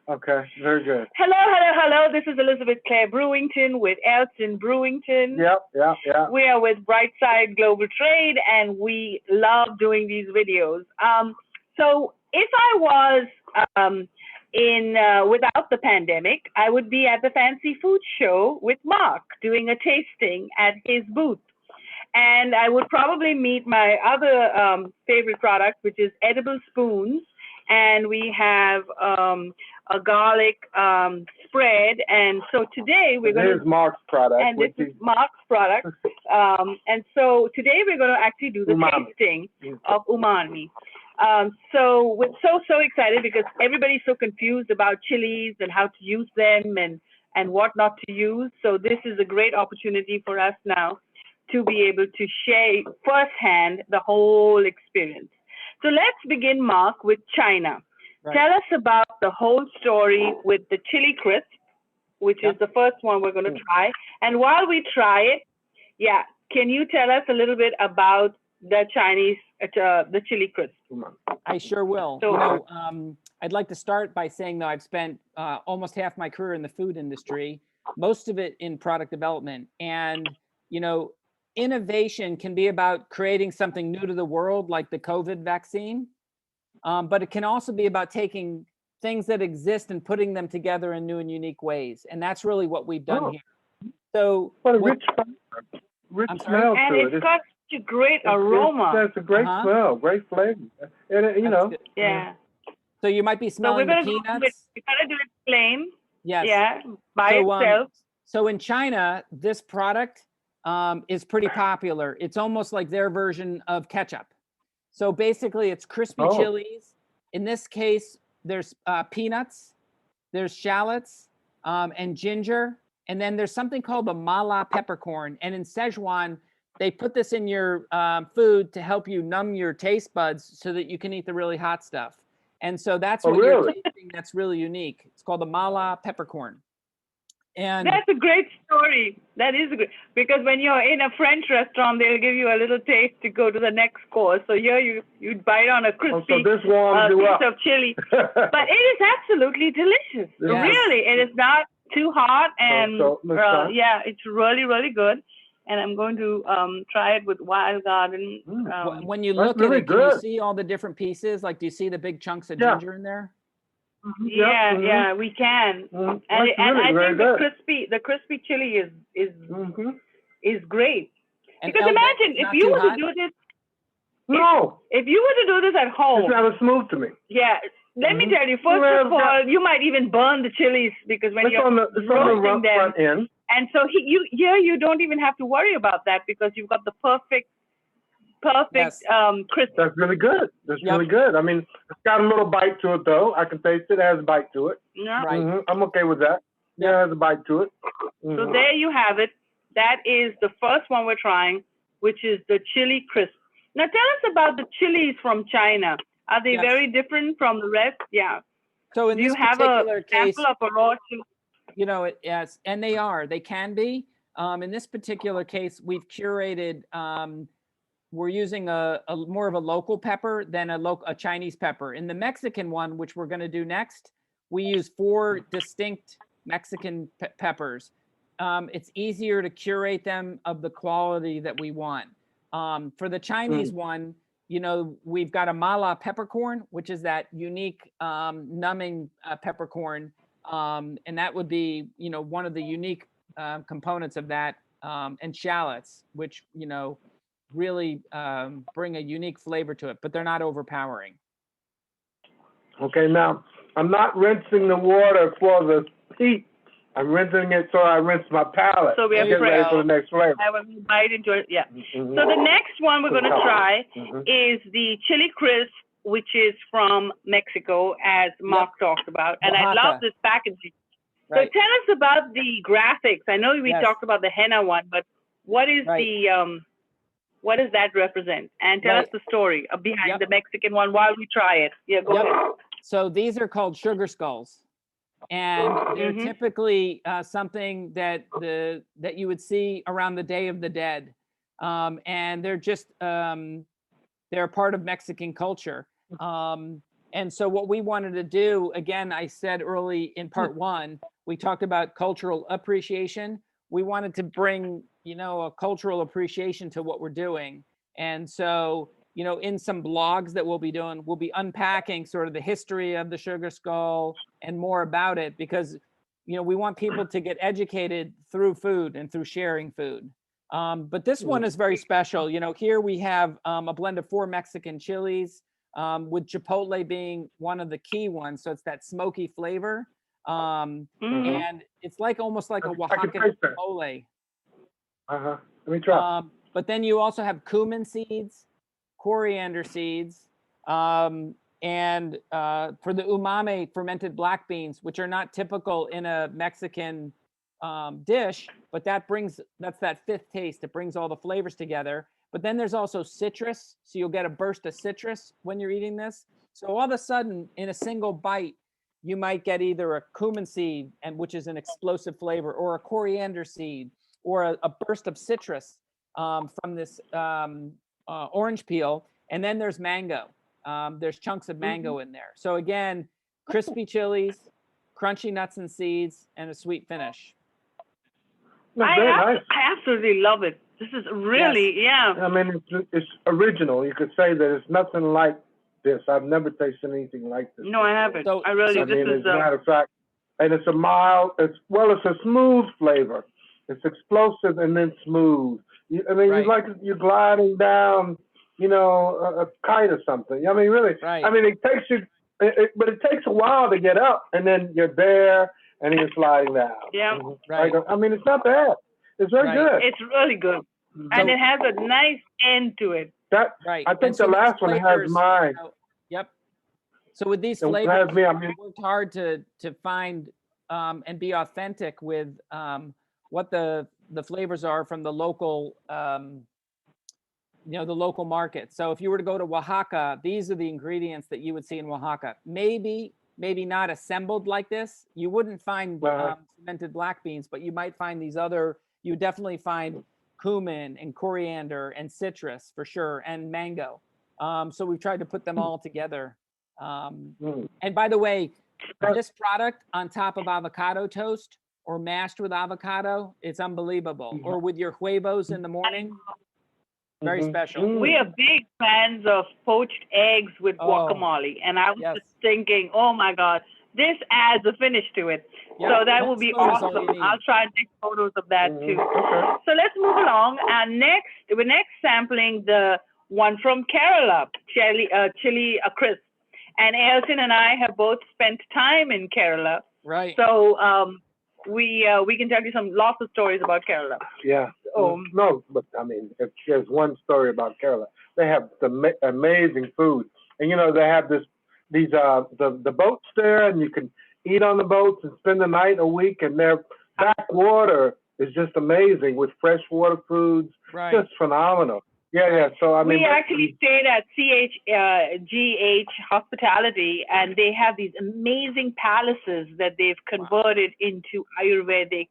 Okay, very good. Hello, hello, hello. This is Elizabeth Clare Brewington with Elton Brewington. Yep, yep, yep. We are with Brightside Global Trade, and we love doing these videos. So if I was in without the pandemic, I would be at the Fancy Food Show with Mark doing a tasting at his booth. And I would probably meet my other favorite product, which is edible spoons. And we have a garlic spread. And so today we're going to. This is Mark's product. And this is Mark's product. And so today we're going to actually do the Umami. tasting of umami. So we're so excited because everybody's so confused about chilies and how to use them and what not to use. So this is a great opportunity for us now to be able to share firsthand the whole experience. So let's begin, Mark, with China. Right. Tell us about the whole story with the chili crisp, which is the first one we're going to try. And while we try it, can you tell us a little bit about the Chinese, the chili crisp? I sure will. So, I'd like to start by saying, though, I've spent almost half my career in the food industry, most of it in product development. And, innovation can be about creating something new to the world, like the COVID vaccine. But it can also be about taking things that exist and putting them together in new and unique ways. And that's really what we've done here. So, What a rich I'm sorry? smell and to it's it. got such a great aroma. That's a great smell, great flavor. And That's good. Yeah. So you might be So we're smelling the gonna go with, peanuts. we're gonna do it plain. Yes. Yeah, by So, itself. So in China, this product is pretty popular. It's almost like their version of ketchup. So basically, it's crispy chilies. In this case, there's peanuts, there's shallots, and ginger. And then there's something called the mala peppercorn. And in Szechuan, they put this in your food to help you numb your taste buds so that you can eat the really hot stuff. And so that's what you're tasting that's really unique. It's called the mala peppercorn. And that's a great story. That is a good, because when you're in a French restaurant, they'll give you a little taste to go to the next course. So here you bite on a crispy so this warms you piece up. of chili, but it is absolutely delicious. Yes. Really, it is not too hot, and it's really good. And I'm going to try it with Wild Garden. When you look really at it, can good. you see all the different pieces? Like, do you see the big chunks of ginger in there? Yeah, we can. And I think the crispy chili is great. And Because imagine if you were to do this. If you were to do this at home. It's rather smooth to me. Yeah. Let me tell you, first of all, you might even burn the chilies because when you're roasting them. Front end. And so you don't even have to worry about that because you've got the perfect crisp. That's really good. That's really good. I mean, it's got a little bite to it, though. I can taste it. It has a bite to it. Yeah. Right. I'm okay with that. Yeah, it has a bite to it. So there you have it. That is the first one we're trying, which is the chili crisp. Now tell us about the chilies from China. Are they very different from the rest? Yeah. So in Do this you have particular a case, sample of a raw chili? Yes, and they can be. In this particular case, we've curated. We're using a more of a local pepper than a Chinese pepper. In the Mexican one, which we're going to do next, we use 4 distinct Mexican peppers. It's easier to curate them of the quality that we want. For the Chinese one, we've got a mala peppercorn, which is that unique numbing peppercorn. And that would be, one of the unique components of that, and shallots, which, really bring a unique flavor to it, but they're not overpowering. Okay, now, I'm not rinsing the water for the heat. I'm rinsing it so I rinse my palate. So we have get ready for the next flavor. I will bite into it. Yeah. So the next one we're going to try is the chili crisp, which is from Mexico, as Mark talked about. And I love this packaging. Right. So tell us about the graphics. I know we talked about the henna one, but what is what does that represent? And tell us the story behind the Mexican one while we try it. Yeah, go ahead. So these are called sugar skulls. And they're typically something that you would see around the Day of the Dead, and they're just they're a part of Mexican culture. And And so what we wanted to do, again, I said early in part one, we talked about cultural appreciation. We wanted to bring, a cultural appreciation to what we're doing. And so, in some blogs that we'll be doing, we'll be unpacking sort of the history of the sugar skull and more about it, because, we want people to get educated through food and through sharing food. But this one is very special. Here we have a blend of 4 Mexican chilies, with chipotle being one of the key ones. So it's that smoky flavor. And it's almost like a Oaxacan chipotle. Let me try. But then you also have cumin seeds, coriander seeds, and for the umami, fermented black beans, which are not typical in a Mexican dish, but that's that 5th taste. It brings all the flavors together. But then there's also citrus, so you'll get a burst of citrus when you're eating this. So all of a sudden, in a single bite, you might get either a cumin seed, which is an explosive flavor, or a coriander seed, or a burst of citrus from this orange peel. And then there's mango. There's chunks of mango in there. So again, crispy chilies, crunchy nuts and seeds, and a sweet finish. I absolutely love it. This is really, yeah. I mean, it's original. You could say that it's nothing like this. I've never tasted anything like this. No, I haven't. As a matter of fact, and it's a mild, it's a smooth flavor. It's explosive and then smooth. You're gliding down, a kite or something. I mean, really. Right. I mean, it takes you, but it takes a while to get up, and then you're there, and you're sliding down. Yeah. Right. I mean, it's not bad. It's very good. It's really good. And it has a nice end to it. I think the last one has mine. Yep. So with these flavors, we worked hard to find and be authentic with what the flavors are from the local, the local market. So if you were to go to Oaxaca, these are the ingredients that you would see in Oaxaca. Maybe not assembled like this. You wouldn't find fermented black beans, but you might find these other. You would definitely find cumin and coriander and citrus for sure, and mango. So we've tried to put them all together. And by the way, this product on top of avocado toast or mashed with avocado, it's unbelievable. Or with your huevos in the morning, very special. We are big fans of poached eggs with guacamole. And I was just thinking, oh my God, this adds a finish to it. So that will be awesome. I'll try and take photos of that too. Okay. So let's move along. And we're next sampling the one from Kerala, chili crisp. And Elton and I have both spent time in Kerala. Right. So we can tell you lots of stories about Kerala. Yeah. No, but I mean, if there's one story about Kerala, they have the amazing food, and they have the boats there, and you can eat on the boats and spend the night, a week, and their backwater is just amazing with freshwater foods, just phenomenal. Yeah. So I mean, we actually stayed at GH Hospitality, and they have these amazing palaces that they've converted into Ayurvedic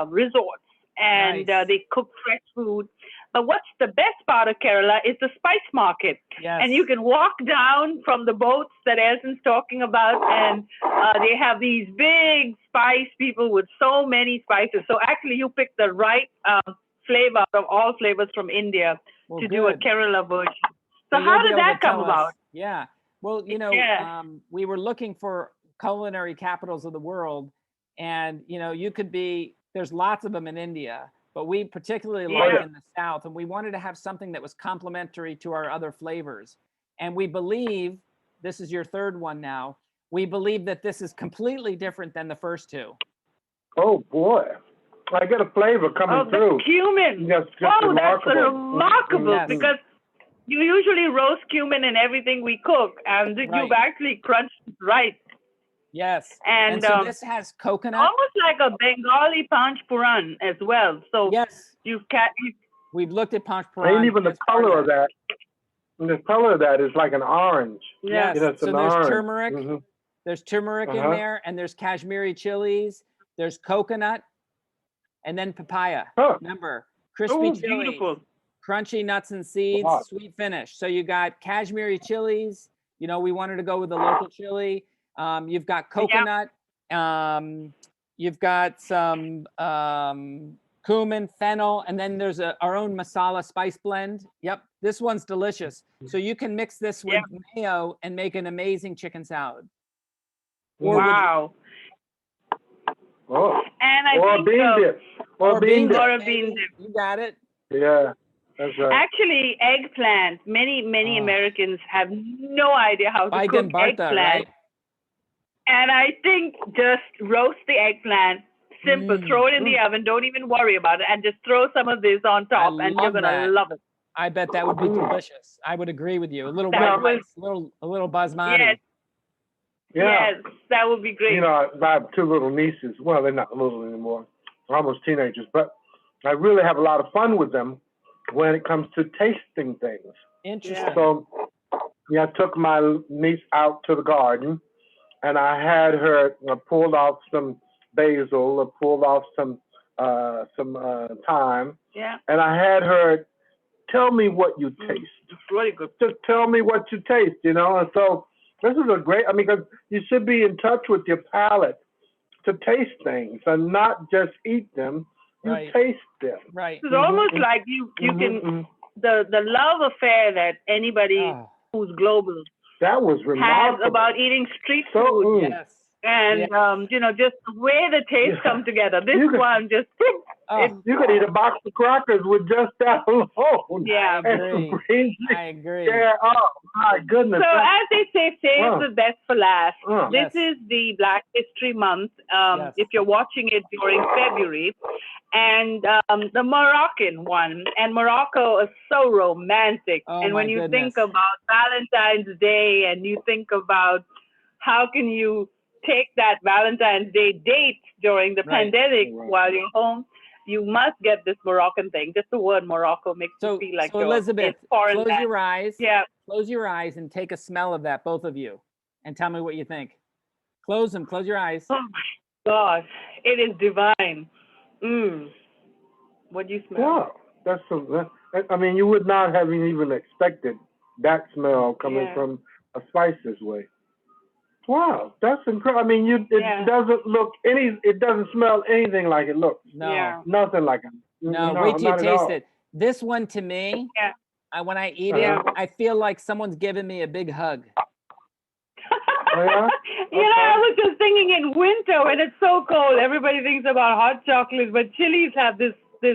resorts, and they cook fresh food. But what's the best part of Kerala is the spice market. Yes. And you can walk down from the boats that Elson's talking about, and they have these big spice people with so many spices. So actually, you picked the right flavor out of all flavors from India to do a Kerala version. So how did that come about? Yeah. Well, we were looking for culinary capitals of the world, and there's lots of them in India, but we particularly like in the South, and we wanted to have something that was complementary to our other flavors. And we believe, this is your third one now, we believe that this is completely different than the first two. Oh boy. I get a flavor coming through. The cumin. That's remarkable because you usually roast cumin in everything we cook, and you've actually crunched it right. Yes. And so this has coconut. Almost like a Bengali panch puran as well. So yes, we've looked at panch puran. And even the color of that. And the color of that is like an orange. Yes. So there's orange. turmeric. There's turmeric in there, and there's Kashmiri chilies. There's coconut, and then papaya. Remember, crispy chilies, crunchy nuts and seeds, sweet finish. So you got Kashmiri chilies, You know, we wanted to go with the local chili. You've got coconut. You've got some cumin, fennel, and then there's our own masala spice blend. Yep, this one's delicious. So you can mix this with mayo and make an amazing chicken salad. Or wow. Oh, And I or think bean dip. Or bean dip. or a bean dip. You got it. Yeah, that's right. Actually, eggplant. Many Americans have no idea how to cook eggplant. Right? And I think just roast the eggplant, simple. Throw it in the oven. Don't even worry about it, and just throw some of this on top, and you're gonna love it. I bet that would be delicious. I would agree with you. A little white rice, a little basmati. Yes. Yeah. Yes, that would be great. You know, I have two little nieces. Well, they're not little anymore. They're almost teenagers. But I really have a lot of fun with them when it comes to tasting things. Interesting. So, I took my niece out to the garden, and I had her pull off some basil or pull off some thyme. Yeah. And I had her tell me what you taste. It's really good. Just tell me what you taste, you know. And so this is a great, because you should be in touch with your palate to taste things and not just eat them. You taste them. Right. It's almost like you can, the love affair that anybody who's global that was remarkable. has about eating street food. Yes. And, you know, just the way the tastes come together. This one just... you could eat a box of crackers with just that alone. Yeah. I agree. Yeah. Oh, my goodness. So as they say, save the best for last. This Yes. is the Black History Month. Yes. If you're watching it during February. And the Moroccan one. And Morocco is so romantic. Oh, and when my you goodness. think about Valentine's Day and you think about how can you take that Valentine's Day date during the pandemic while you're home, you must get this Moroccan thing. Just the word Morocco makes you feel like you're Elizabeth, in foreign close land. your eyes. Yeah. Close your eyes and take a smell of that, both of you, and tell me what you think. Close them. Close your eyes. Oh my gosh, it is divine. What do you smell? Wow, I mean, you would not have even expected that smell coming from a spices way. Wow, that's incredible. I mean, it doesn't smell anything like it looks. No, nothing like it. no. Wait till you taste it. This one to me, when I eat it, I feel like someone's giving me a big hug. Oh, yeah? You know, I was just thinking in winter when it's so cold, everybody thinks about hot chocolate, but chilies have this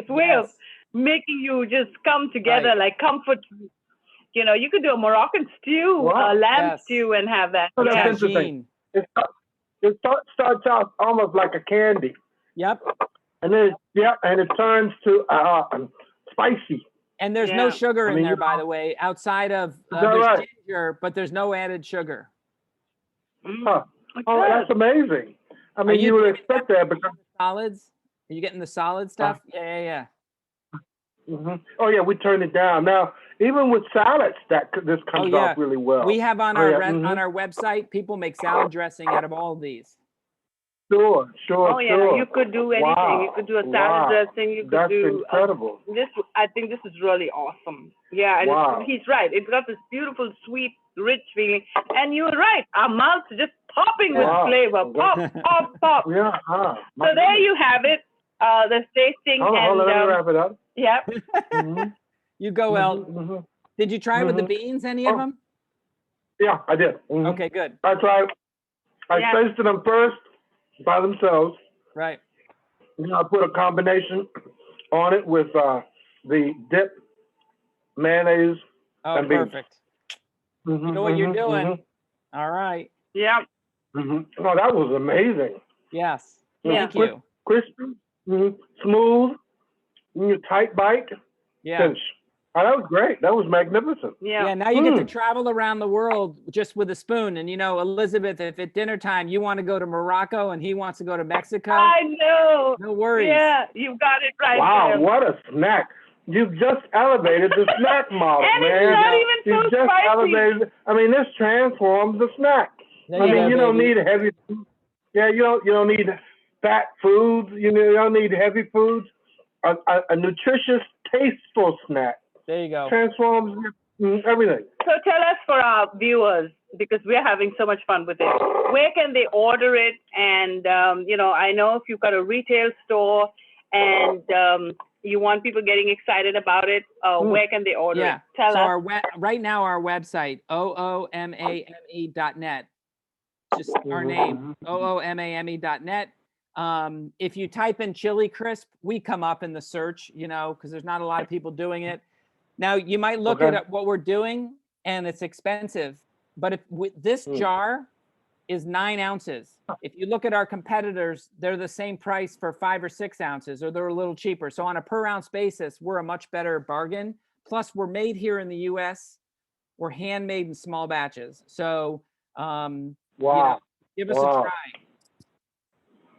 way of making you just come together like comfort. You know, you could do a Moroccan stew, a lamb stew, and have that. Oh, that's interesting. It starts out almost like a candy. Yep. And then it turns to spicy. And there's no sugar in there, by the way, outside of there's ginger, but there's no added sugar. Huh. Oh, that's amazing. I mean, you would expect that because solids. Are you getting the solid stuff? Yeah. Oh yeah, we turned it down. Now, even with salads, this comes off really well. We have on on our website, people make salad dressing out of all of these. Sure. Oh yeah, you could do anything. Wow. You could do a salad dressing. You could That's do incredible. I think this is really awesome. Yeah, and he's right. It's got this beautiful, sweet, rich feeling. And you're right. Our mouths are just popping with flavor. Pop, pop. Yeah. So there you have it. The tasting Hold on, let me wrap it up. Yep. You go, El. Did you try with the beans, any of them? Yeah, I did. Okay, good. I tried. I tasted them first by themselves. Right. You know, I put a combination on it with the dip, mayonnaise, and beans. Perfect. You know what you're doing. All right. Yeah. Oh, that was amazing. Yes. Thank you. Crispy, smooth, tight bite. Yeah. Cinch. Oh, that was great. That was magnificent. Yeah. Now you get to travel around the world just with a spoon. And, you know, Elizabeth, if at dinner time you want to go to Morocco and he wants to go to Mexico. I know. No worries. Yeah, you got it right. Wow, there. what a snack. You've just elevated the snack model, and man. It's not even You've so just spicy. elevated. I mean, this transforms the snack. You don't need heavy. Yeah, you don't need fat foods. You don't need heavy foods. A nutritious, tasteful snack. There you go. Transforms Everything. So tell us for our viewers, because we're having so much fun with it, where can they order it? And, I know if you've got a retail store and you want people getting excited about it, where can they order Yeah. it? Tell So us. right now our website, oomame.net, just our name, oomame.net. If you type in chili crisp, we come up in the search, because there's not a lot of people doing it. Now, you might look at what we're doing and it's expensive, but if this jar is 9 ounces. If you look at our competitors, they're the same price for 5 or 6 ounces, or they're a little cheaper. So on a per ounce basis, we're a much better bargain. Plus, we're made here in the US. We're handmade in small batches. So, give us a try.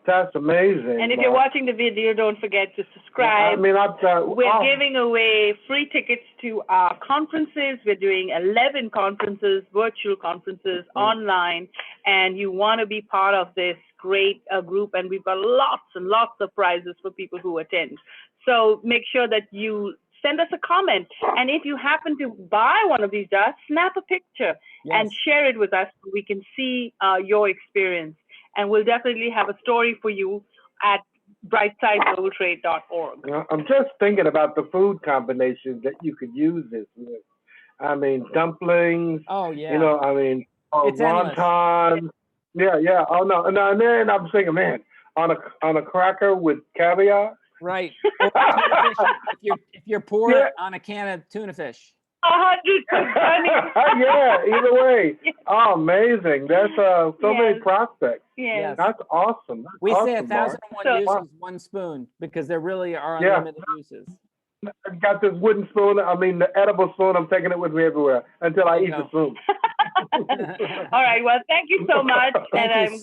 That's amazing. And if you're watching the video, don't forget to subscribe. We're giving away free tickets to our conferences. We're doing 11 conferences, virtual conferences, online, and you want to be part of this great group. And we've got lots and lots of prizes for people who attend. So make sure that you send us a comment. And if you happen to buy one of these jars, snap a picture and share it with us so we can see your experience. And we'll definitely have a story for you at brightsideglobaltrade.org. I'm just thinking about the food combinations that you could use this with. I mean, dumplings. Oh, yeah. It's wontons. Yeah. Oh, no. And then I'm thinking, man, on a cracker with caviar. Right. Or tuna fish, if you're poor, on a can of tuna fish. 100%. Yeah, either way. Oh, amazing. That's so many prospects. Yes. That's awesome. We say awesome, 1,001 uses, 1 spoon, because there really are unlimited uses. I got this wooden spoon. The edible spoon. I'm taking it with me everywhere until I eat the spoon. All right. Well, thank you so much. Thank you.